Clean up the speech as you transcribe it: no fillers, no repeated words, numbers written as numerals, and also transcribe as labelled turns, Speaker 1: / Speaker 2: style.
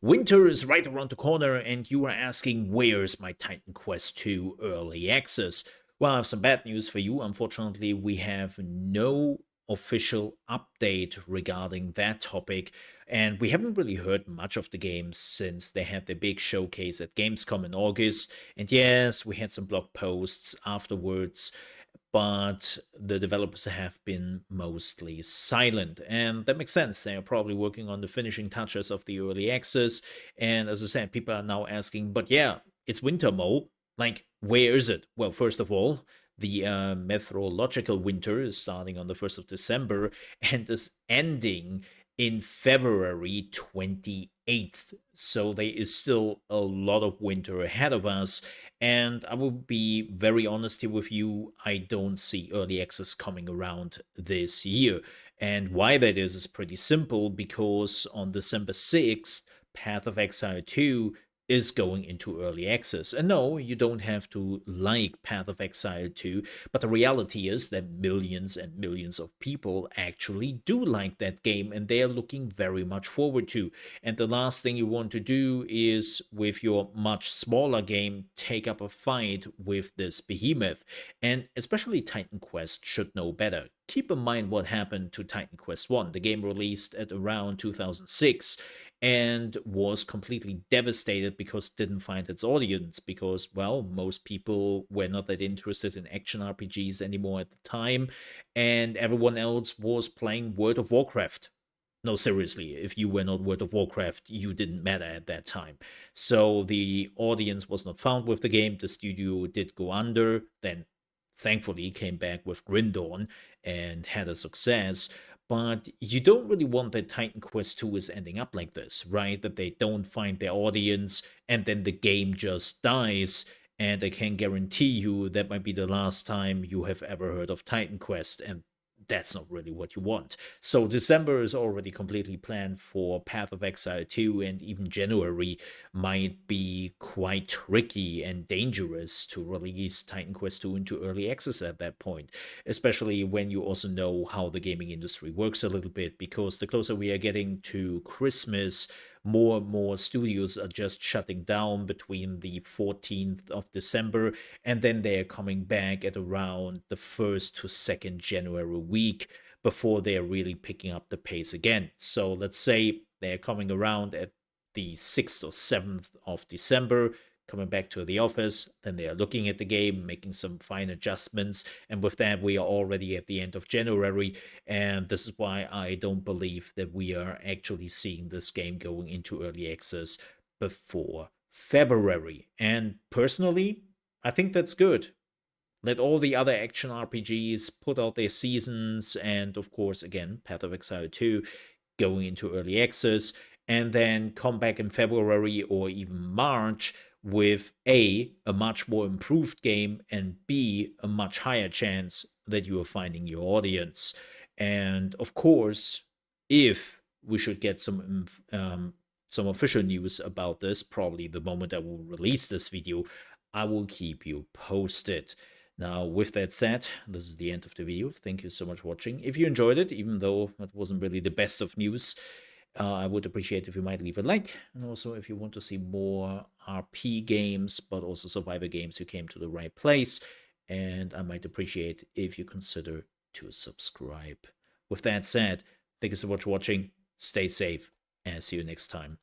Speaker 1: Winter is right around the corner, and you are asking, where's my Titan Quest 2 early access? Well, I have some bad news for you. Unfortunately, we have no official update regarding that topic, and we haven't really heard much of the game since they had their big showcase at Gamescom in August. And yes, we had some blog posts afterwards, but the developers have been mostly silent. And that makes sense. They are probably working on the finishing touches of the early access. And as I said, people are now asking, but yeah, it's winter, Mo. Like, where is it? Well, first of all, the meteorological winter is starting on the 1st of December and is ending in February 28th. So there is still a lot of winter ahead of us. And I will be very honest here with you, I don't see early access coming around this year. And why that is pretty simple, because on December 6th, Path of Exile 2 is going into early access. And no, you don't have to like Path of Exile 2, but the reality is that millions and millions of people actually do like that game and they are looking very much forward to. And the last thing you want to do is, with your much smaller game, take up a fight with this behemoth. And especially Titan Quest should know better. Keep in mind what happened to Titan Quest 1. The game released at around 2006 and was completely devastated because it didn't find its audience, because, well, most people were not that interested in action RPGs anymore at the time, and everyone else was playing World of Warcraft. No, seriously, if you were not World of Warcraft, you didn't matter at that time. So the audience was not found with the game. The studio did go under, then thankfully came back with Grim Dawn and had a success. But you don't really want that Titan Quest 2 is ending up like this, right? That they don't find their audience and then the game just dies. And I can guarantee you that might be the last time you have ever heard of Titan Quest. And that's not really what you want. So December is already completely planned for Path of Exile 2, and even January might be quite tricky and dangerous to release Titan Quest 2 into early access at that point, especially when you also know how the gaming industry works a little bit, because the closer we are getting to Christmas, more and more studios are just shutting down between the 14th of December, and then they're coming back at around the 1st to 2nd January week before they're really picking up the pace again. So let's say they're coming around at the 6th or 7th of December, coming back to the office, then they are looking at the game, making some fine adjustments, and with that, we are already at the end of January, and this is why I don't believe that we are actually seeing this game going into early access before February. And personally, I think that's good. Let all the other action RPGs put out their seasons, and of course, again, Path of Exile 2 going into early access, and then come back in February or even March with a much more improved game, and B, a much higher chance that you are finding your audience. And of course, if we should get some official news about this, probably the moment I will release this video, I will keep you posted. Now, with that said, this is the end of the video. Thank you so much for watching. If you enjoyed it, even though it wasn't really the best of news, I would appreciate if you might leave a like. And also, if you want to see more RP games, but also survivor games, you came to the right place. And I might appreciate if you consider to subscribe. With that said, thank you so much for watching. Stay safe and see you next time.